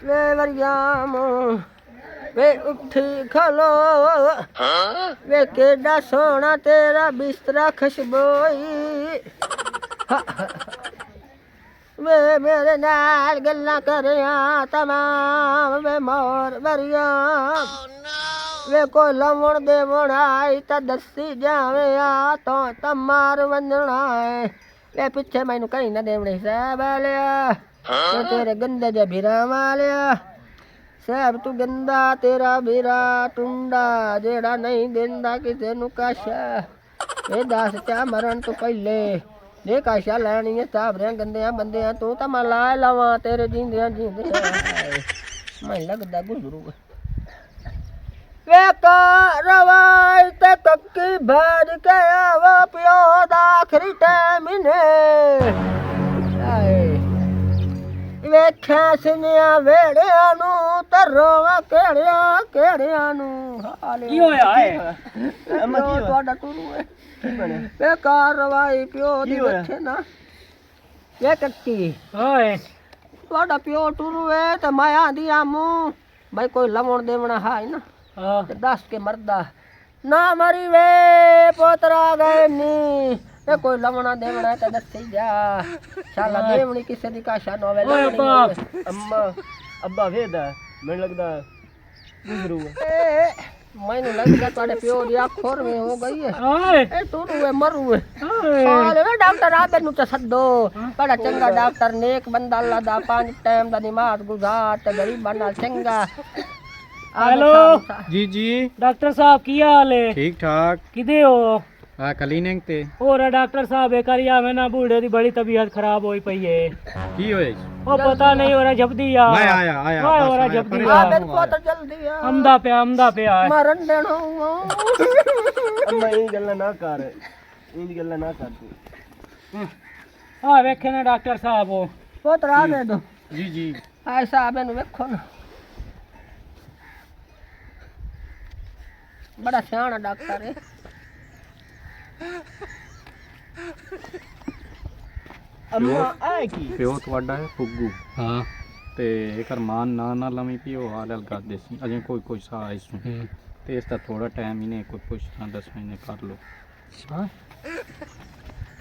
वे वरियाम वे उठी खलो वे केड़ा सोना तेरा बिस्तरा खुशबोई वे मेरे नाल गल्लां करिया तमाम वे मोर वरियाम वे कोई लवण देवण आई तो दसी जावे आ तो तमार वंजना है वे पिछे मैनू कहीं ना देवने साहब आलिया तो तेरे गंदे जे भिरा वालिया साहब तू गंदा तेरा भिरा टुंडा जेड़ा नहीं देंदा किसे नू काशा ए दस चा मरण तो पहले जे काशा लैनी है साहब रे गंदे बंदे तू तो मैं ला लवा तेरे जींदे जींदे मैं लगदा गुजरू वे कारवाई ते कक्की भाज के आवो पियो दा आखरी टाइम ने वेख्या सिनिया वेड़िया नू ते रोवा केड़िया केड़िया नू की होया है अम्मा की तोड़ा टुरू है वे कारवाई पियो दी बैठे ना वे कक्की ओए तोड़ा पियो टुरू है ते मैं आंदी आमू भाई कोई लवण देवना है ना ते दस के मरदा ना मरी वे पोतरा गए नी ते कोई लवणा देवना ते दस जा शाला देवनी किसे दी काशा नोवे अम्मा अब्बा वेदा मैं लगदा गुजरू मैनू लगदा तोड़े पियो दी आखोर में हो गई है ए टूरू है मरू है अरे वे डॉक्टर आबे नु ते सद्दो बड़ा चंगा डॉक्टर नेक बंदा अल्लाह दा 5 टाइम दा नमाज गुजार ते गरीबां नाल चंगा हेलो जी जी डॉक्टर साहब की हाल है ठीक ठाक किदे हो आ क्लीनिक ते और डॉक्टर साहब एक करिया में ना बूढ़े दी बड़ी तबीयत खराब होई पई है की होए ओ पता नहीं हो रहा जल्दी आ मैं आया हो रहा जल्दी आ मेरे को तो जल्दी आ अमदा पे मरन देनो अम्मा ई गल्ला ना कर इंज गल्ला ना कर तू आ वेखे ना डॉक्टर साहब हो पोतरा दे दो जी जी ऐसा आबे नु वेखो ना बड़ा सियाना डॉक्टर है अम्मा आए की ਪਿਓ ਤੁਹਾਡਾ ਹੈ ਫੁੱਗੂ हां ਤੇ ਇੱਕ ਅਰਮਾਨ ਨਾ ਲਵੀਂ ਪਿਓ ਹਾਲ ਹਲ ਕਰਦੇ ਸੀ ਅਜੇ ਕੋਈ ਸਾਹ ਇਸ ਨੂੰ ਤੇ ਇਸ ਦਾ ਥੋੜਾ ਟਾਈਮ ਹੀ ਨੇ ਕੋਈ ਪੁੱਛਣਾ ਦੱਸਣਾ ਨੇ ਕਰ ਲੋ हां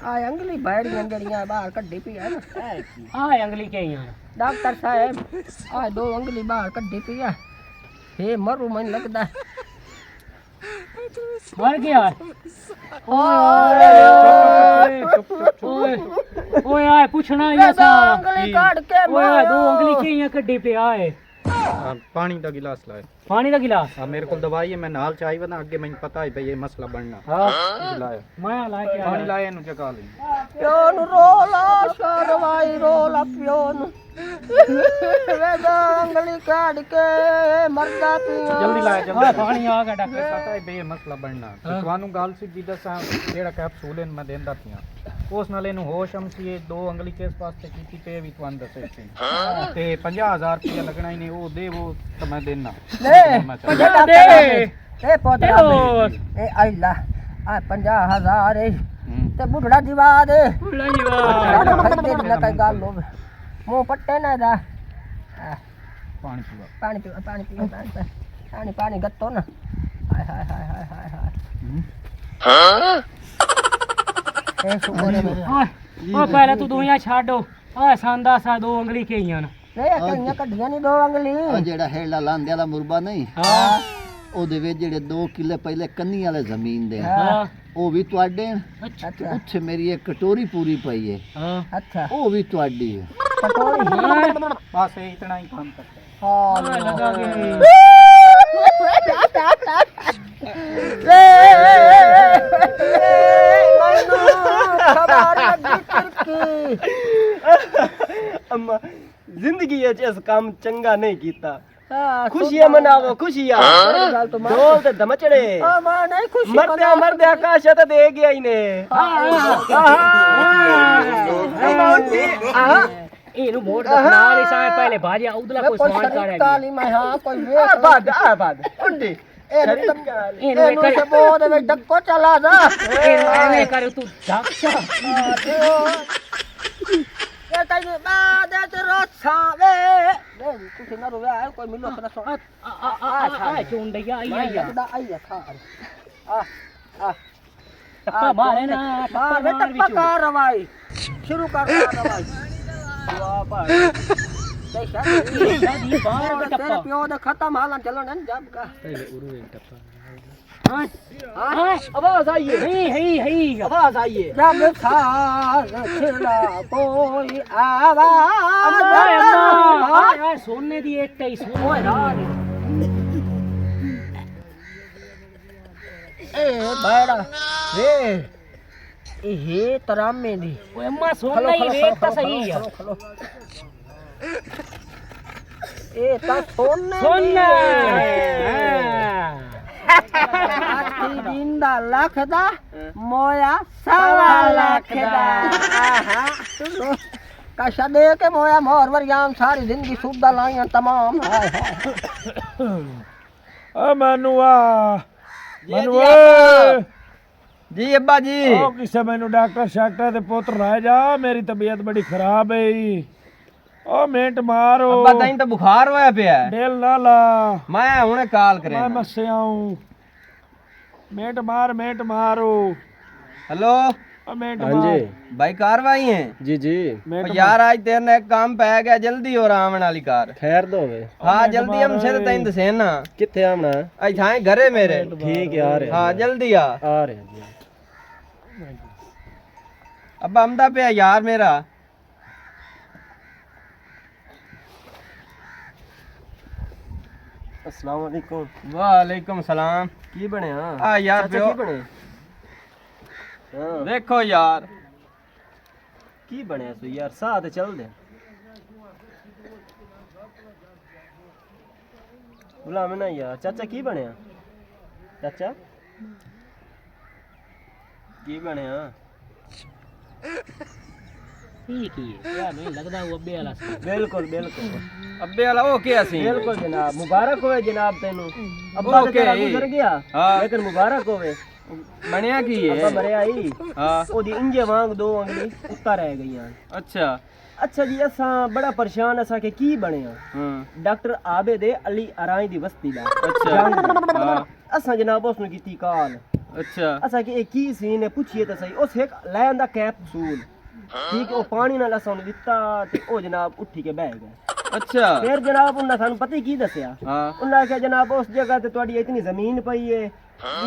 आ अंगली बैड़ियां जड़ियां बाहर कड्डी पी है ना आ अंगली के यहां डॉक्टर साहब आ दो अंगली बाहर कड्डी पी है हे मरू मन लगदा मर गया ओए ओए आए पूछना ये सा अंगली काट के ओए दो अंगली के यहाँ कड्डी पे आए ਪਾਣੀ ਦਾ ਗਿਲਾਸ ਲਾਏ पानी का गिलास ਆ ਮੇਰੇ ਕੋਲ ਦਵਾਈ ਹੈ ਮੈਂ ਨਾਲ ਚਾਹੀ ਬਣਾ ਅੱਗੇ ਮੈਨੂੰ ਪਤਾ ਹੈ ਭਈ ਇਹ ਮਸਲਾ ਬਣਨਾ हां ਲਾਇਆ मैं ला के ਪਾਣੀ ਲਾਇਆ ਇਹਨੂੰ ਜਗਾ ਲਈ ਪਿਓ ਨੂੰ ਰੋਲਾ ਸ਼ਰਵਾਈ ਰੋਲਾ ਪਿਓ ਨੂੰ ਵੇ ਦੋ ਅੰਗਲੀ ਕਾਟ ਕੇ ਮਰਦਾ ਪਿਆ ਜਲਦੀ ਲਾਇਆ हां ਜਲਦੀ पानी आ गया डॉक्टर ਪਤਾ ਹੈ ਭਈ ਇਹ ਮਸਲਾ ਬਣਨਾ ਤੇ ਤੁਹਾਨੂੰ ਗੱਲ ਸਿੱਧੀ ਦੱਸਾਂ ਜਿਹੜਾ ਕੈਪਸੂਲ ਇਹਨੂੰ ਮੈਂ ਦਿੰਦਾ ਪਿਆ ਉਸ ਨਾਲ ਇਹਨੂੰ ਹੋਸ਼ ਹਮਸੀ ਇਹ ਦੋ ਅੰਗਲੀ ਕਿਸ ਪਾਸੇ ਕੀਤੀ ਤੇ ਵੀ ਤੁਹਾਨੂੰ ਦੱਸੇ ਸੀ ਤੇ 50000 ਰੁਪਏ ਲੱਗਣਾ ਹੀ ਨੇ ਉਹ ਦੇ ਉਹ ਤਾਂ ਮੈਂ ਦੇਣਾ ए पोतरा ए आइला आ 50000 ते बुढ़ड़ा दिवा दे खरीदे ना कई गाल लोग मुंह पट्टे ना दा ਪਾਣੀ ਪੀਵਾ पानी गत्तो ना हाय हाय हाय हाय हाय हाय ए सुबह में ओ पहले तू दुनिया छाड़ो आ सांदा सा दो अंगली के यहाँ नहीं कहीं कड्डियां नहीं दो अंगली ਜਿਹੜਾ ਹੇਲਾ ਲਾਂਦੇ ਵਾਲਾ ਮੁਰਬਾ ਨਹੀਂ हां ਉਹਦੇ ਵਿੱਚ ਜਿਹੜੇ 2 ਕਿੱਲੇ ਪਹਿਲੇ ਕੰਨੀ ਵਾਲੇ ਜ਼ਮੀਨ ਦੇ हां ਉਹ ਵੀ ਤੁਹਾਡੇ अच्छा ਉੱਥੇ ਮੇਰੀ ਇੱਕ ਕਟੋਰੀ ਪੂਰੀ ਪਈ ਹੈ हां अच्छा ਉਹ ਵੀ ਤੁਹਾਡੀ ਹੈ कटोरी ਬਸ ਇਹ ਇਤਨਾ ਹੀ ਕੰਮ ਕਰਤਾ हाँ लगा के अम्मा जिंदगी इस काम चंगा नहीं कीता खुशियां मनावो खुशियां ढोल ते दमचड़े मरदे आकाश तो दे गया ही ने ਇਹਨੂੰ ਵੋਟ ਦਾ ਨਾਲ ਸਾਂ ਪਹਿਲੇ ਭਾਜਿਆ ਉਦਲਾ ਕੋਈ ਸਵਾਲ ਕਰਿਆ ਕਾਲੀ ਮੈਂ ਹਾਂ ਕੋਈ ਵੇਖ आबाद उंडी ਇਹਨੂੰ ਸੇ ਬੋਦੇ ਵਿੱਚ ਡੱਕੋ ਚਲਾ ਜਾ ਇਹਨੂੰ ਐਵੇਂ ਕਰ ਤੂੰ ਧੱਕਾ ਇਹ ਕਈ ਬਾਦੇ ਤੇ ਰੋਛਾ ਵੇ ਤੁਸੀਂ ਨਾ ਰੋਇਆ ਕੋਈ ਮਿਲੋ ਕਰ ਸੋ ਆ ਚੁੰਡਿਆ ਆਈ ਆਈ ਖਾ ਆ ਟੱਪਾ ਮਾਰੇ ਨਾ ਮਾਰ ਵੇ ਟੱਪਾ ਕਰ ਰਵਾਈ ਸ਼ੁਰੂ ਕਰ ਰਵਾਈ ਵਾਹ ਭਾਈ ਦੇ ਦੀ ਬਾਹਰ ਤੇਰੇ ਪਿਓ ਦਾ ਖਤਮ ਹਾਲਾਂ ਚੱਲਣ ਨਾ ਜਬ ਕਾ ਪਹਿਲੇ ਉਰੂ ਇੱਕ ਟੱਪਾ हाँ आवाज आइए है आवाज आइए जब साज खिला कोई आवाज सोने दी एक ही ओए राज ए बड़ा ये तरामे दी ओए अम्मा सोना ही वेख ता सही है ए ता सोने सोना जिंदा लाख दा मोया सवा लाख दा कशा दे के मोया मोर वरियाम सारी जिंदगी सुबदा लाइयां तमाम हाय हाय ओ मनुआ जी अब्बा जी ओ किसे मैनू डॉक्टर शाक्टर दे पुत्र ला जा मेरी तबीयत बड़ी खराब है ओ मिनट मारो अब्बा ताई तो बुखार होया पिया है डेल ना ला मैं हुणे काल करे मैं मसे आऊं मिनट मारो हेलो ओ मिनट मार भाई कारवाई है जी जी मिनट यार आज तेरे ने एक काम पै गया जल्दी हो आवन वाली कार खैर दो वे हाँ जल्दी हम सिर तैन दसे ना किथे आना आज थाए घरे मेरे ठीक है आ रहे हाँ जल्दी आ रहे हैं जी अब आमदा पे यार मेरा अस्सलाम वालेकुम वालेकुम सलाम की बनया आ यार चाचा प्यो की बने देखो यार की बनया सो यार साथ चल दे बुला मैं ना यार चाचा की बनया चाचा की बनया ठीक ही है यार नहीं लगदा वो अब्बे वाला सी बिल्कुल बिल्कुल अब्बे वाला ओ क्या सी बिल्कुल जनाब मुबारक होवे जनाब तेनू अब्बा तो तेरा गुजर गया हाँ। लेकिन मुबारक होवे बनया की अब्बा है मरे आई हाँ ओदी इंजे वांग दो अंगली उत्ता रह गईयां अच्छा अच्छा जी असा बड़ा परेशान असा के की बनया हाँ डॉक्टर आबेद अली अराई दी बस्ती दा अच्छा हाँ असा जनाब उसनु कीती कॉल अच्छा असा के की सीन है पूछिए तो सही उस एक लैंदा कैप्सूल ठीक है वो पानी नाल असा उन्हें दिता ते ओ जनाब उठी के बह गए अच्छा फिर जनाब उन्हें सानू पता ही की दसया हाँ उन्हें आख्या जनाब उस जगह ते तुहाडी इतनी जमीन पई है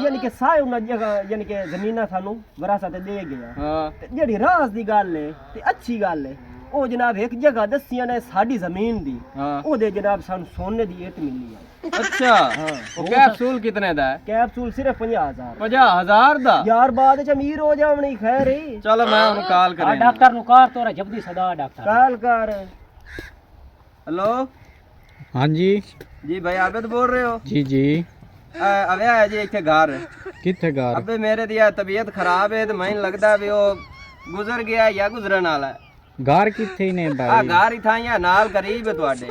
यानी कि सारे उन्हें जगह यानी कि जमीना सानू विरासत दे गया हाँ ते जेहड़ी राज दी गल है ते अच्छी गल है ओ जनाब एक जगह दसिया ने साडी जमीन दी हाँ ओदे जनाब सानू सोने दी ईट मिली है अच्छा वो कैप्सूल कितने दा है कैप्सूल सिर्फ 50,000 50,000 दा यार बाद च अमीर हो जावणी खैर है चलो मैं उन्हें कॉल आ करें डॉक्टर नु कार तोरा जल्दी सदा डॉक्टर काल कर हेलो हाँ जी जी भाई आबिद बोल रहे हो जी अबे आया जी इतने घर किथे घर अबे मेरे दी तबीयत खराब है तो मैंने लगदा भी वो गुजर गया या गुजरन वाला है घर किथे ने आ घर ही था या नाल करीब है ਤੁਹਾਡੇ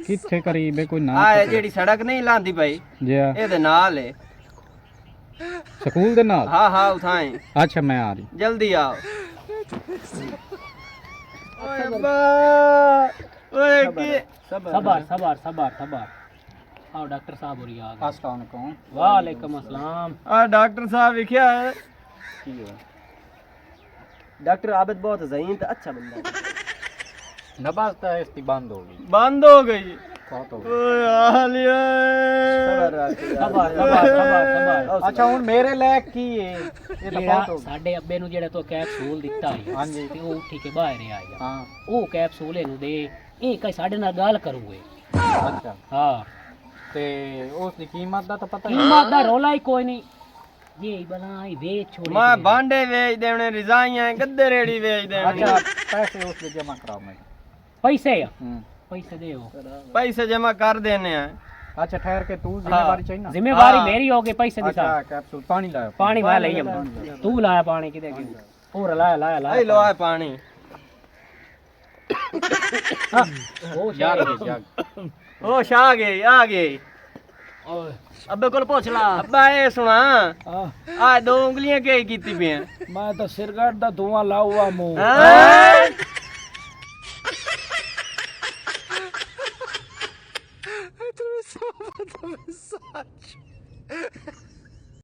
किथे करीब है कोई ना आ ਜਿਹੜੀ ਸੜਕ नहीं ਲਾਂਦੀ ਭਾਈ जी ਇਹਦੇ ਨਾਲ है स्कूल दे नाल हाँ हाँ उठाएं अच्छा मैं आ रही जल्दी आओ ओए अब्बा ओए की सबर सबर सबर सबर आओ डॉक्टर साहब और आ गए अस्सलाम वालेकुम वालेकुम अस्सलाम आ डॉक्टर साहब लिखा है डॉक्टर आबिद बहुत ज़हीन तो अच्छा बंदा है नमाज तो इसकी बंद हो गई बंद हो गई बहुत हो ओए आलिया सबर सबर सबर सबर अच्छा हुन मेरे लायक की है ये तो बहुत हो गई ਸਾਡੇ ਅੱਬੇ ਨੂੰ ਜਿਹੜਾ ਤੋ ਕੈਪਸੂਲ ਦਿੱਤਾ ਹੈ ਹਾਂਜੀ। ਤੇ ਉਹ ਉੱਠੀ ਕੇ ਬਾਹਰ ਆ ਗਿਆ हाँ ਉਹ ਕੈਪਸੂਲ ਇਹਨੂੰ ਦੇ ਇਹ ਕਈ ਸਾਡੇ ਨਾਲ ਗੱਲ ਕਰੂਗੇ अच्छा ਹਾਂ ते उसकी कीमत दा तो पता कीमत ਦਾ ਰੋਲਾ ਹੀ ਕੋਈ ਨਹੀਂ ये बनाई ਵੇਚ छोड़ी मैं बांडे वेच देने रिजाइयां गद्दे रेड़ी वेच देने अच्छा पैसे उसके जमा कराओ मैं पैसे पैसे देओ पैसे जमा कर देने हैं अच्छा ठहर के तू जिम्मेवारी चाहिए ना जिम्मेवारी हाँ। मेरी होगी पैसे दी अच्छा साहब कैप्सूल पानी लाओ पानी मैं ले आऊं तू लाया पानी किदे की और लाया लाया आई लाया लो आए पानी ओ यार यार ओ आ गई अब्बे कोल पूछ ला अब्बा ये सुना हाँ आ दो उंगलियां क्या कीती पे हैं मैं तो सिरगट दा धुआं लाऊआ मुंह हैं? ਸੱਚ